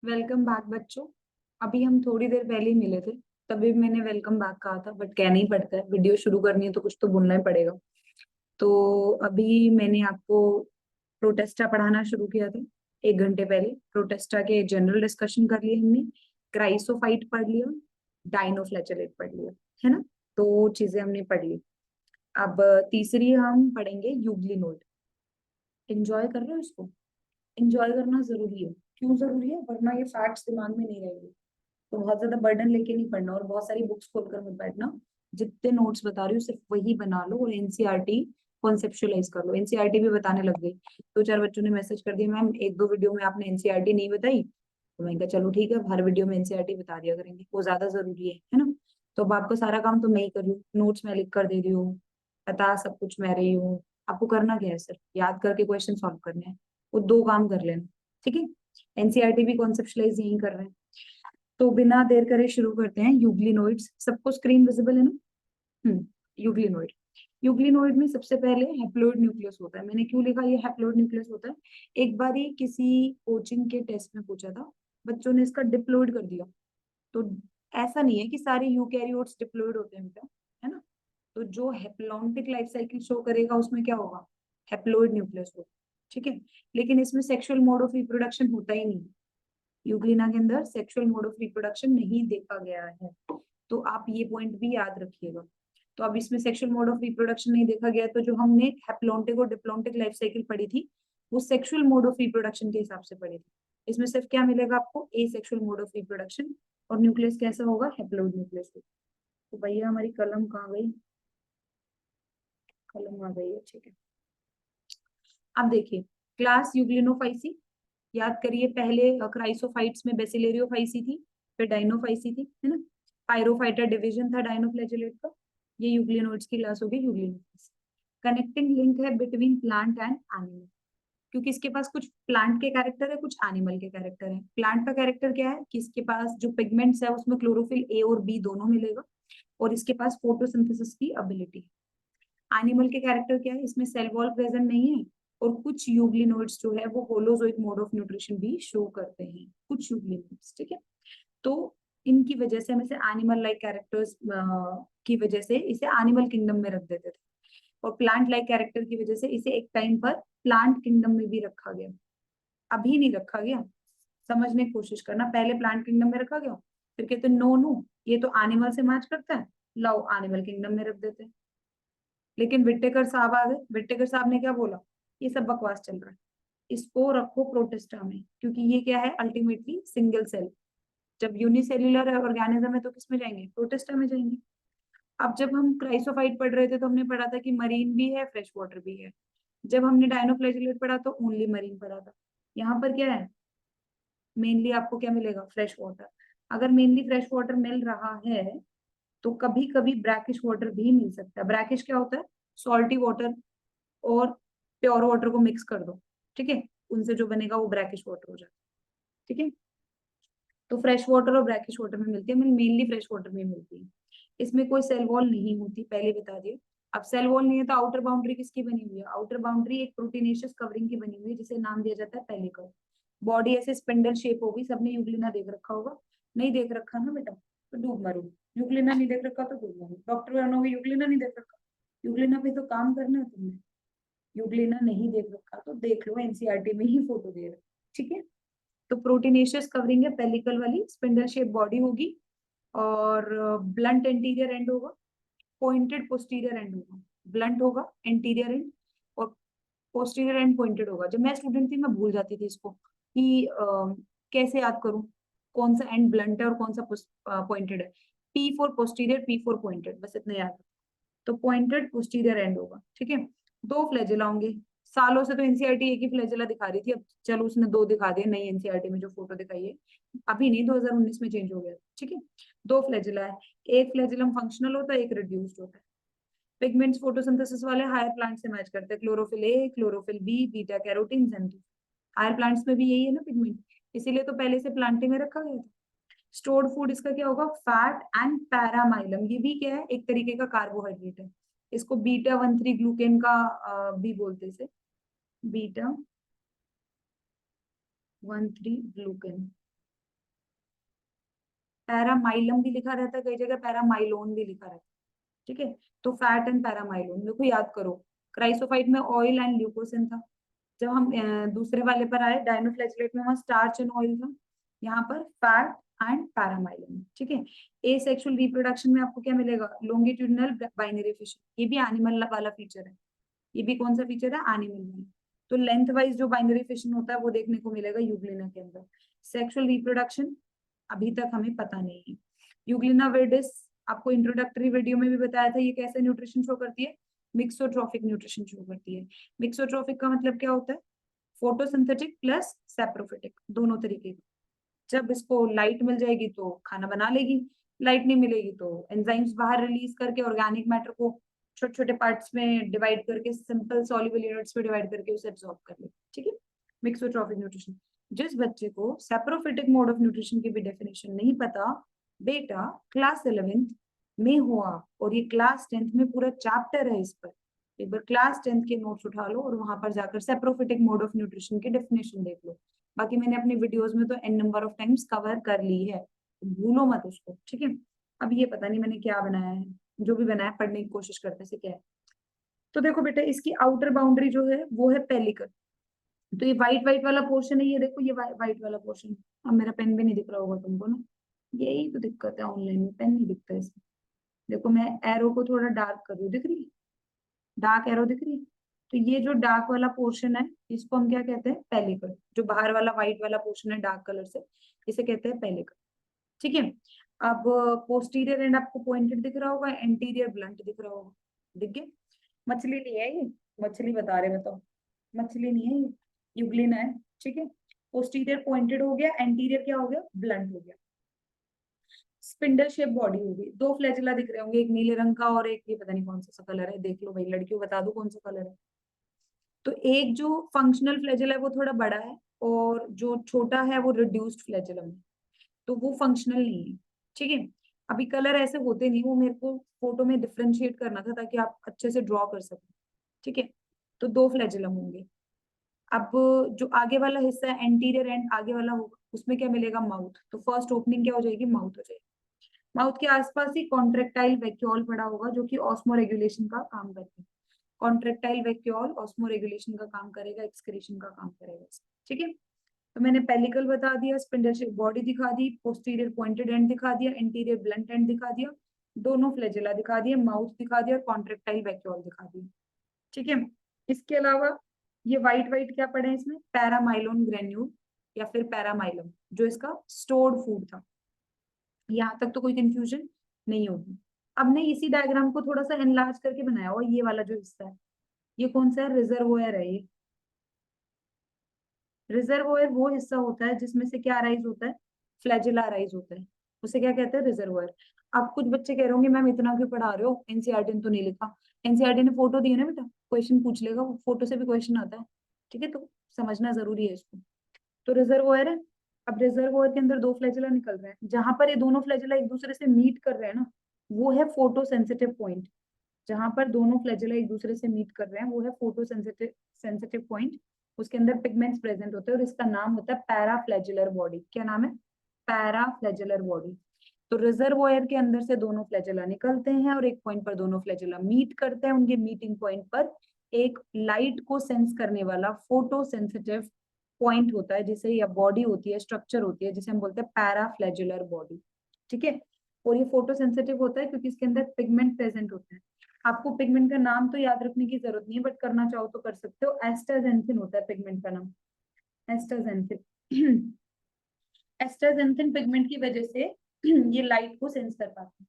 Welcome back बच्चों। अभी हम थोड़ी देर पहले ही मिले थे, तभी मैंने वेलकम बैक कहा था, बट कहना ही पड़ता है, वीडियो शुरू करनी है तो कुछ तो बोलना ही पड़ेगा। तो अभी मैंने आपको प्रोटेस्टा पढ़ाना शुरू किया था। 1 घंटे पहले प्रोटेस्टा के जनरल डिस्कशन कर लिए हमने। क्राइसोफाइट पढ़ लिया, डाइनोफ्लैचेलेट पढ़ लिया, है ना। तो चीजें हमने पढ़ ली। अब तीसरी हम पढ़ेंगे यूग्लिनोइड। एंजॉय कर रहे हो इसको? एंजॉय करना जरूरी है। क्यों जरूरी है? वरना ये फैक्ट्स दिमाग में नहीं रहेंगे। तो बहुत ज्यादा बर्डन लेके नहीं पढ़ना और बहुत सारी बुक्स खोलकर मत बैठना। जितने नोट्स बता रही हूँ सिर्फ वही बना लो और एनसीईआरटी कॉन्सेप्चुअलाइज कर लो। एनसीईआरटी भी बताने लग गई। दो चार बच्चों ने मैसेज कर दिया, मैम एक दो वीडियो में आपने एनसीईआरटी नहीं बताई। तो मैंने कहा चलो ठीक है, हर वीडियो में एनसीईआरटी बता दिया करेंगे, वो ज्यादा जरूरी है ना। तो अब आपका सारा काम तो मैं ही कर रही हूँ, नोट्स मैं लिख कर दे रही हूँ, बता सब कुछ मैं रही हूँ। आपको करना क्या है? सिर्फ याद करके क्वेश्चन सॉल्व करने हैं। वो दो काम कर लेना, ठीक है। एनसीईआरटी भी कॉन्सेप्चुअलाइज यही कर रहे हैं। तो बिना देर करे शुरू करते हैं। यूग्लिनोइड्स, सबको स्क्रीन विजिबल है ना? यूग्लिनोइड। यूग्लिनोइड में सबसे पहले हैप्लोइड न्यूक्लियस होता है। मैंने क्यों लिखा ये हैप्लोइड न्यूक्लियस होता है? एक बार ही किसी कोचिंग के टेस्ट में पूछा था, बच्चों ने इसका डिप्लॉइड कर दिया। तो ऐसा नहीं है कि सारे यूकैरियोट्स डिप्लॉइड होते हैं बेटा, है ना। तो जो हैप्लॉन्टिक लाइफ साइकिल शो करेगा उसमें क्या होगा? हैप्लोइड न्यूक्लियस होगा, ठीक है। लेकिन इसमें सेक्सुअल मोड ऑफ रिप्रोडक्शन होता ही नहीं। यूग्लिना के अंदर सेक्सुअल मोड ऑफ रिप्रोडक्शन नहीं देखा गया है। तो आप ये पॉइंट भी याद रखिएगा। तो अब इसमें सेक्सुअल मोड ऑफ रिप्रोडक्शन नहीं देखा गया, तो जो हमने हैप्लॉन्टिक और डिप्लॉन्टिक लाइफ साइकिल पढ़ी थी वो सेक्सुअल मोड ऑफ रिप्रोडक्शन के हिसाब से पढ़ी थी। इसमें सिर्फ क्या मिलेगा आपको? ए सेक्सुअल मोड ऑफ रिप्रोडक्शन। और न्यूक्लियस कैसा होगा? हैप्लोइड न्यूक्लियस होगा। तो भैया हमारी कलम कहाँ गई? कलम आ गई है, ठीक है। अब देखिए, क्लास यूग्लिनोफाइसी। याद करिए, पहले क्राइसोफाइट्स में बेसिलेरियोफाइसी थी, फिर डाइनोफाइसी थी, है ना। पायरोफाइटा डिवीजन था डाइनोफ्लैजेलेट का। ये यूग्लिनोइड्स की क्लास होगी, यूग्लिनोइड्स। कनेक्टिंग लिंक है बिटवीन प्लांट एंड एनिमल, क्योंकि इसके पास कुछ प्लांट के कैरेक्टर है, कुछ एनिमल के कैरेक्टर है। प्लांट का कैरेक्टर क्या है कि इसके पास जो पिगमेंट्स है उसमें क्लोरोफिल ए और बी दोनों मिलेगा, और इसके पास फोटोसिंथेसिस की एबिलिटी है। एनिमल के कैरेक्टर क्या है? इसमें सेल वॉल प्रेजेंट नहीं है, और कुछ यूग्लिनोइड्स जो है वो होलोजोइक मोड ऑफ न्यूट्रिशन भी शो करते हैं, कुछ यूग्लिनोइड्स, ठीक है। तो इनकी वजह से हम इसे एनिमल लाइक कैरेक्टर्स की वजह से इसे एनिमल किंगडम में रख देते थे, और प्लांट लाइक कैरेक्टर की वजह से इसे एक टाइम पर प्लांट किंगडम में भी रखा गया। अभी नहीं रखा गया, समझने की कोशिश करना। पहले प्लांट किंगडम में रखा गया, फिर कहते नो नो, ये तो एनिमल से मैच करता है, लाओ एनिमल किंगडम में रख देते हैं। लेकिन विट्टेकर साहब आ गए। विट्टेकर साहब ने क्या बोला? ये सब बकवास चल रहा है, इसको रखो प्रोटिस्टा में, क्योंकि ये क्या है? Ultimately single cell. जब यूनिसेल्युलर ऑर्गेनिज्म है तो किस में जाएंगे? प्रोटिस्टा में जाएंगे। अब जब हम क्राइसोफाइट पढ़ रहे थे तो हमने पढ़ा था कि मरीन भी है, फ्रेश वाटर भी है। जब हमने डायनोफ्लैजिलेट पढ़ा तो ओनली मरीन पढ़ा था। यहाँ पर क्या है? मेनली आपको क्या मिलेगा? Fresh water. अगर मेनली फ्रेश वाटर मिल रहा है तो कभी कभी ब्रैकिश वाटर भी मिल सकता है। ब्रैकिश क्या होता है? सॉल्टी वाटर और प्योर वाटर को मिक्स कर दो, ठीक है, उनसे जो बनेगा वो ब्रैकिश वाटर हो जाता है, ठीक है। तो फ्रेश वाटर और ब्रैकिश वाटर में मिलती है, मेनली फ्रेश वाटर में मिलती है। इसमें कोई सेल वॉल नहीं होती, पहले बता दिए। अब सेल वॉल नहीं है तो आउटर बाउंड्री किसकी बनी हुई है? आउटर बाउंड्री एक प्रोटीनेशियस कवरिंग की बनी हुई है, जिसे नाम दिया जाता है पेलिकल। बॉडी ऐसे स्पिंडल शेप होगी। सबने यूग्लिना देख रखा होगा। नहीं देख रखा ना बेटा तो डूब मरो। यूग्लिना नहीं देख रखा तो डूब मरो। डॉक्टर बनोगे, यूग्लिना नहीं देख रखा। यूग्लिना पे तो काम करना है तुमने। यूग्लिना नहीं देख रखा तो देख लो, एनसीईआरटी में ही फोटो दे रहे, ठीक है। तो प्रोटीनेशियस कवरिंग है, पेलिकल वाली स्पिंडल शेप बॉडी होगी, और ब्लंट एंटीरियर एंड होगा, पॉइंटेड पोस्टीरियर एंड होगा। ब्लंट होगा एंटीरियर एंड, और पोस्टीरियर एंड पॉइंटेड होगा। जब मैं स्टूडेंट थी मैं भूल जाती थी इसको कि कैसे याद करूं कौन सा एंड ब्लंट है और कौन सा पॉइंटेड है। P for posterior, P for pointed, बस इतना याद। तो पॉइंटेड पोस्टीरियर एंड होगा, ठीक है। दो फ्लैजेला होंगे। सालों से तो एनसीईआरटी एक ही फ्लैजेला दिखा रही थी, अब चलो उसने दो दिखा दिए नई एनसीईआरटी में जो फोटो दिखाई है। अभी नहीं, 2019 में चेंज हो गया, ठीक है। दो फ्लैजेला है, एक फ्लैजिलम फंक्शनल होता है, एक रिड्यूस्ड होता है। पिगमेंट्स फोटोसिंथेसिस वाले हायर प्लांट से मैच करते हैं, chlorophyll A, chlorophyll B, beta carotene, xanthine। Higher plants में भी यही है ना पिगमेंट, इसीलिए तो पहले से प्लांटिंग में रखा गया था। स्टोर्ड फूड इसका क्या होगा? Fat and paramylum. ये भी क्या है? एक तरीके का कार्बोहाइड्रेट है। इसको बीटा 13 ग्लूकेन का भी बोलते हैं, बीटा 13 ग्लूकेन। पैरामाइलम भी लिखा रहता है, कई जगह पैरामाइलोन भी लिखा रहता है, ठीक है। तो फैट एंड पैरामाइलोन, देखो याद करो, क्राइसोफाइट में ऑयल एंड ल्यूकोसिन था। जब हम दूसरे वाले पर आए डायनोफ्लैगेलेट में, वहां स्टार्च एंड ऑयल था, यहाँ पर फैट एंड पैरामाइलोन, ठीक है। ए सेक्सुअल रिप्रोडक्शन में आपको क्या मिलेगा, लॉन्गिट्यूडिनल बाइनरी फिशन, ये भी एनिमल वाला फीचर है, ये भी कौन सा फीचर है, एनिमल वाला। तो लेंथ वाइज जो बाइनरी फिशन होता है वो देखने को मिलेगा यूग्लिना के अंदर। सेक्सुअल रिप्रोडक्शन अभी तक हमें पता नहीं है। यूग्लिना विर्डिस आपको इंट्रोडक्टरी वीडियो में भी बताया था, ये कैसे न्यूट्रिशन शो करती है, मिक्सोट्रोफिक न्यूट्रिशन शो करती है। मिक्सोट्रोफिक का मतलब क्या होता है, फोटोसिंथेटिक प्लस सैप्रोफिटिक, दोनों तरीके का। जब इसको लाइट मिल जाएगी तो खाना बना लेगी, लाइट नहीं मिलेगी तो एंजाइम्स बाहर रिलीज करके ऑर्गेनिक मैटर को छोटे छोटे पार्ट्स में डिवाइड करके, सिंपल सॉल्युबल यूनिट्स में डिवाइड करके उसे एब्सॉर्ब कर ले, ठीक है। Mixotrophic nutrition. जिस बच्चे को सैप्रोफिटिक मोड ऑफ न्यूट्रिशन की भी डेफिनेशन नहीं पता, बेटा क्लास 11th में हुआ, और ये क्लास 10th में पूरा चैप्टर है इस पर, एक बार क्लास 10th के नोट्स उठा लो और वहां पर जाकर सैप्रोफिटिक मोड ऑफ न्यूट्रिशन की डेफिनेशन देख लो। बाकी मैंने अपनी वीडियोस में तो n number of times cover कर ली है, तो भूलो मत उसको, ठीक है। अब ये पता नहीं मैंने क्या बनाया है, जो भी बनाया पढ़ने की कोशिश करने से क्या है। तो देखो बेटा, इसकी आउटर बाउंड्री जो है वो है पेलिकल। तो ये व्हाइट व्हाइट वाला पोर्शन है, ये देखो ये व्हाइट वाला पोर्शन। अब मेरा पेन भी नहीं दिख रहा होगा तुमको ना, यही तो दिक्कत है ऑनलाइन में, पेन नहीं दिखता इसमें। देखो मैं एरो को थोड़ा डार्क कर रही हूँ, दिख रही है, डार्क एरो दिख रही है। तो ये जो डार्क वाला पोर्शन है इसको हम क्या कहते हैं, पेलिकल। जो बाहर वाला व्हाइट वाला पोर्शन है डार्क कलर से, इसे कहते हैं पेलिकल, ठीक है। अब पोस्टीरियर एंड आपको पॉइंटेड दिख रहा होगा, एंटीरियर ब्लंट दिख रहा होगा, दिख गया। मछली नहीं है ये, मछली बता रहे बताओ, मछली नहीं है ये, यूग्लिना है, ठीक है। पोस्टीरियर पॉइंटेड हो गया, एंटीरियर क्या हो गया, ब्लंट हो गया। स्पिंडल शेप बॉडी होगी, दो फ्लैजिला दिख रहे होंगे, एक नीले रंग का और एक ये पता नहीं कौन सा कलर है, देख लो भाई लड़कियों बता दो कौन सा कलर है। तो एक जो फंक्शनल फ्लैजिला है वो थोड़ा बड़ा है, और जो छोटा है वो रिड्यूस्ड फ्लैजिलम है, तो वो फंक्शनल नहीं है, ठीक है। अभी कलर ऐसे होते नहीं, वो मेरे को फोटो में डिफ्रेंशिएट करना था ताकि आप अच्छे से ड्रॉ कर सको, ठीक है। तो दो फ्लैजिलम होंगे। अब जो आगे वाला हिस्सा है एंटीरियर एंड आगे वाला होगा, उसमें क्या मिलेगा, माउथ। तो फर्स्ट ओपनिंग क्या हो जाएगी, माउथ हो जाएगी। माउथ के आसपास ही कॉन्ट्रेक्टाइल वैक्यूल पड़ा होगा जो कि ऑस्मो रेगुलेशन का काम करता है। कॉन्ट्रेक्टाइल वैक्यूल ऑस्मो रेगुलेशन का काम करेगा, एक्सक्रीशन का काम करेगा, ठीक है। तो मैंने पेलिकल बता दिया, स्पिंडल शेप बॉडी दिखा दी, पोस्टीरियर पॉइंटेड एंड दिखा दिया, इंटीरियर ब्लंट एंड दिखा दिया, दोनों फ्लैजिला दिखा दिए, माउथ दिखा दिया, कॉन्ट्रेक्टाइल वैक्यूल दिखा दिया, ठीक है। इसके अलावा ये व्हाइट व्हाइट क्या पड़े हैं इसमें, पैरामाइलोन ग्रेन्यूल या फिर पैरामाइलम, जो इसका स्टोर्ड फूड था। यहाँ तक तो कोई कंफ्यूजन नहीं होगी। अब ने इसी डायग्राम को थोड़ा सा एनलार्ज करके बनाया हुआ, ये वाला जो हिस्सा है ये कौन सा है, रिजर्वोयर है ये। रिजर्वोयर वो हिस्सा होता है जिसमें से क्या अराइज होता है, फ्लैजिला अराइज होता है, उसे क्या कहते हैं, रिजर्वोयर। अब कुछ बच्चे कह रहे होंगे मैम इतना क्यों पढ़ा रहे हो, एनसीईआरटी ने तो नहीं लिखा। एनसीईआरटी ने फोटो दी है ना बेटा, क्वेश्चन पूछ लेगा, वो फोटो से भी क्वेश्चन आता है, ठीक है। तो समझना जरूरी है इसको। तो रिजर्वोयर है। अब रिजर्वोयर के अंदर दो फ्लैजिला निकल रहे हैं, जहां पर ये दोनों फ्लैजिला एक दूसरे से मीट कर रहे हैं ना, वो है फोटो सेंसिटिव पॉइंट। जहां पर दोनों फ्लैजिला एक दूसरे से मीट कर रहे हैं वो है फोटो सेंसिटिव सेंसिटिव पॉइंट। उसके अंदर पिगमेंट्स प्रेजेंट होते हैं और इसका नाम होता है पैराफ्लैजिलर बॉडी। क्या नाम है, पैराफ्लैजिलर बॉडी। तो रिजर्वोयर के अंदर से दोनों फ्लैजिला निकलते हैं और एक पॉइंट पर दोनों फ्लैजिला मीट करते हैं। उनके मीटिंग पॉइंट पर एक लाइट को सेंस करने वाला फोटो सेंसिटिव पॉइंट होता है, जिसे या बॉडी होती है, स्ट्रक्चर होती है, जिसे हम बोलते हैं पैराफ्लैजिलर बॉडी, ठीक है। और ये फोटो सेंसिटिव होता है क्योंकि इसके अंदर पिगमेंट प्रेजेंट होते हैं। आपको पिगमेंट का नाम तो याद रखने की जरूरत नहीं है, बट करना चाहो तो कर सकते हो। एस्टाजेंथिन होता है पिगमेंट का नाम, एस्टाजेंथिन। एस्टाजेंथिन पिगमेंट की वजह से ये लाइट को सेंस कर पाते हैं।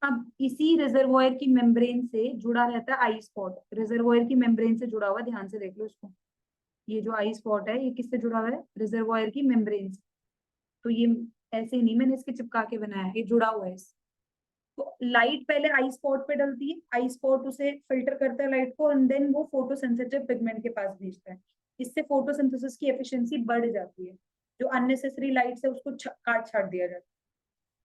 अब इसी रिजर्वोयर की मेम्ब्रेन से जुड़ा रहता है आई स्पॉट। रिजर्वोयर की मेम्ब्रेन से जुड़ा हुआ, ध्यान से देख लो इसको, ये जो आई स्पॉट है ये किससे जुड़ा हुआ है, रिजर्वोयर की मेम्ब्रेन से। तो ये ऐसे ही नहीं मैंने इसके चिपका के बनाया है, ये जुड़ा हुआ है इससे। तो लाइट पहले आई स्पॉट पे डलती है, आई स्पॉट उसे फिल्टर करता है लाइट को, एंड देन वो फोटोसेंसिटिव पिगमेंट के पास भेजता है। इससे फोटोसिंथेसिस की एफिशिएंसी बढ़ जाती है, जो अननेसेसरी लाइट से उसको काट छाट दिया जाता है।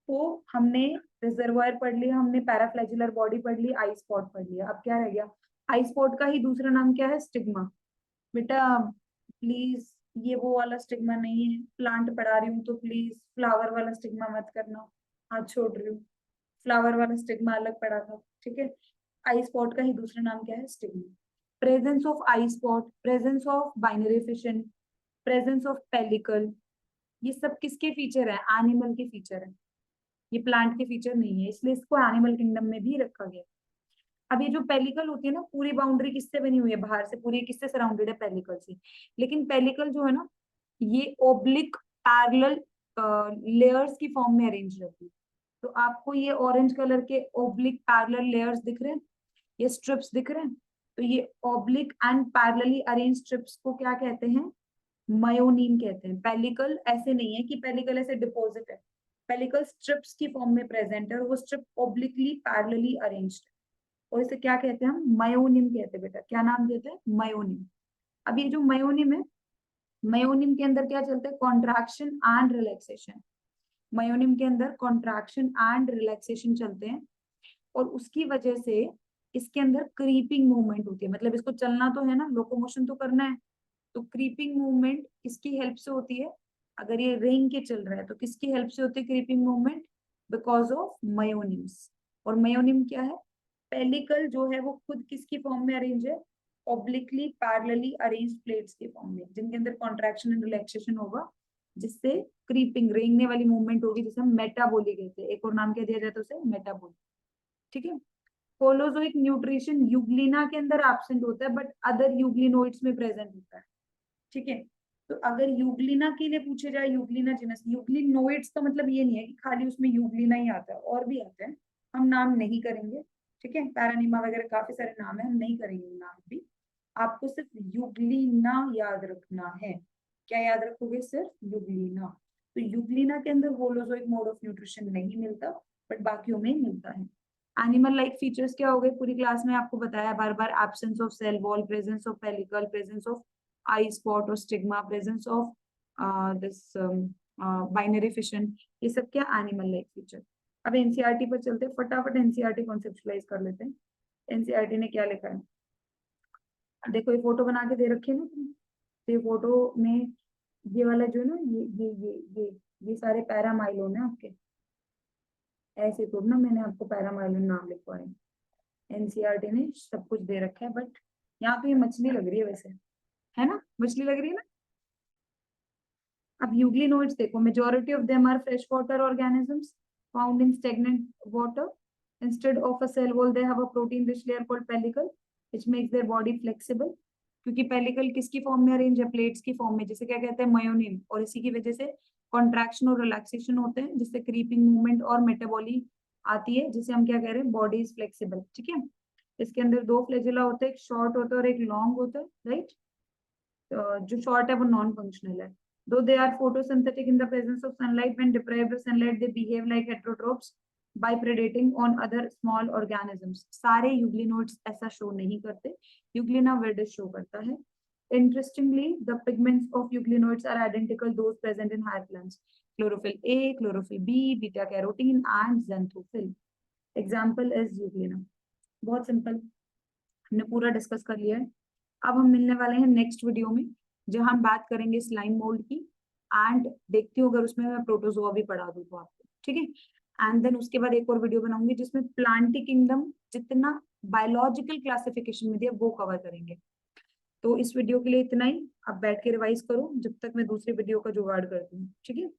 तो हमने रिजर्वायर पढ़ लिया, हमने पैराफ्लैजिलर बॉडी पढ़ ली, आई स्पॉट पढ़ लिया। अब क्या रह गया, आई स्पॉट का ही दूसरा नाम क्या है, स्टिग्मा। बेटा प्लीज ये वो वाला स्टिग्मा नहीं है। प्लांट पढ़ा रही हूँ तो प्लीज फ्लावर वाला स्टिग्मा मत करना, हाथ छोड़ रही हूँ। फ्लावर वाला स्टिग्मा अलग पढ़ा था, ठीक है। आई स्पॉट का ही दूसरा नाम क्या है? Stigma. Presence of eye spot, presence of binary fission, presence of pellicle, ये सब किसके फीचर है? एनिमल के फीचर है। ये प्लांट के फीचर नहीं है, इसलिए इसको एनिमल किंगडम में भी रखा गया। अब ये जो पेलिकल होती है ना, पूरी बाउंड्री किससे बनी हुई है? बाहर से पूरी किससे सराउंडेड है? पेलिकल से। लेकिन पेलिकल जो है ना, ये ओब्लिक पैरेलल लेयर्स की फॉर्म में अरेंज रहती है। तो आपको ये ऑरेंज कलर के ओब्लिक पैरेलल लेयर्स दिख रहे हैं, ये स्ट्रिप्स दिख रहे हैं। तो ये oblique and parallelly arrange strips को क्या कहते हैं? मायोनीम कहते हैं। पेलिकल ऐसे नहीं है कि पेलिकल ऐसे डिपॉजिट है, पेलिकल स्ट्रिप्स की फॉर्म में प्रेजेंट है और वो स्ट्रिप ओब्लिकली पैरेलली अरेंज्ड है, और इसे क्या कहते हैं? हम मायोनिम कहते हैं। बेटा क्या नाम देते हैं? मायोनिम। अब ये जो मायोनिम है, मायोनिम के अंदर क्या चलता है? Contraction and relaxation. मायोनिम के अंदर कॉन्ट्रैक्शन एंड रिलैक्सेशन चलते हैं, और उसकी वजह से इसके अंदर क्रीपिंग मूवमेंट होती है। मतलब इसको चलना तो है ना, लोकोमोशन तो करना है, तो क्रीपिंग मूवमेंट किसकी हेल्प से होती है? अगर ये रेंग के चल रहा है तो किसकी हेल्प से होती है creeping movement? Because of myonemes. और मायोनिम क्या है? पेलिकल जो है वो खुद किसकी फॉर्म में अरेंज है? ऑब्लिकली पैरेलली अरेंज प्लेट्स के फॉर्म में, जिनके अंदर कॉन्ट्रैक्शन एंड रिलैक्सेशन होगा, जिससे क्रीपिंग रेंगने वाली मूवमेंट होगी, जिसे हम मेटाबोली कहते हैं। एक और नाम क्या दिया जाता है उसे? मेटाबोली। ठीक है। होलोजोइक न्यूट्रिशन यूग्लिना के अंदर एब्सेंट होता है, बट अदर यूग्लिनोइड्स में प्रेजेंट होता है। ठीक है। तो अगर यूग्लिना के लिए पूछे जाए, यूग्लिना जिनस, यूग्लिनोइड्स का मतलब ये नहीं है कि खाली उसमें यूग्लिना ही आता है, और भी आते हैं, हम नाम नहीं करेंगे। ठीक है। पैरानीमा वगैरह काफी सारे नाम है, हम नहीं करेंगे नाम भी। आपको सिर्फ यूग्लिना याद रखना है। क्या याद रखोगे? सिर्फ यूग्लिना। तो यूग्लिना के अंदर होलोजोइक मोड ऑफ न्यूट्रिशन नहीं मिलता, बट बाकियों में मिलता है। एनिमल लाइक फीचर्स क्या हो गए? पूरी क्लास में आपको बताया बार बार, absence of cell wall, presence of pellicle, presence of eye spot और stigma, presence of this binary fission, ये सब क्या? Animal like feature. अब एनसीईआरटी पर चलते हैं, फटाफट एनसीईआरटी कॉन्सेप्चुलाइज कर लेते हैं। एनसीईआरटी ने क्या लिखा है? देखो ये फोटो बना के दे रखी है ना तुमने, तो ये फोटो में ये वाला जो है ना, ये सारे पैरामाइलोन है आपके। ऐसे तो ना मैंने आपको पैरामाइलोन नाम लिखवाए, एनसीईआरटी ने सब कुछ दे रखा है, बट यहाँ पे ये मछली लग रही है वैसे, है ना? मछली लग रही है ना? अब यूग्लिनोइड्स देखो, majority of them are fresh water organisms found in stagnant water. Instead of a cell wall they have a protein rich layer called pellicle which makes their body flexible. क्योंकि पेलिकल किसकी form में arrange है? Plates की form में, जिसे क्या कहते हैं? मायोनिन। और इसी की वजह से कॉन्ट्रैक्शन और रिलैक्सेशन होते हैं, जिससे क्रीपिंग मूवमेंट और मेटाबॉली आती है, जिसे हम क्या कह रहे हैं? Body is flexible. ठीक है। इसके अंदर दो फ्लैजेला होते हैं, एक शॉर्ट होता है और एक लॉन्ग होता है, राइट? जो शॉर्ट है वो नॉन फंक्शनल है। Though they are photosynthetic in the presence of sunlight, when deprived of sunlight, they behave like heterotrophs by predating on other small organisms. सारे यूग्लिनोइड्स ऐसा शो नहीं करते, यूग्लिना विर्डिस शो करता है। Interestingly, the pigments of euglenoids are identical those present in higher plants: chlorophyll A, chlorophyll B, beta carotene, and xanthophyll. Example is euglena. बहुत simple, हमने पूरा discuss कर लिया है। अब हम मिलने वाले हैं नेक्स्ट वीडियो में, जहां हम बात करेंगे स्लाइम मोल्ड की, एंड देखती हूँ अगर उसमें मैं प्रोटोजोआ भी पढ़ा दूँ तो आपको। ठीक है। एंड देन उसके बाद एक और वीडियो बनाऊंगी जिसमें प्लांटी किंगडम जितना बायोलॉजिकल क्लासिफिकेशन में दिया वो कवर करेंगे। तो इस वीडियो के लिए इतना ही। अब बैठ के रिवाइज करो जब तक मैं दूसरी वीडियो का जुगाड़ करती हूँ। ठीक है।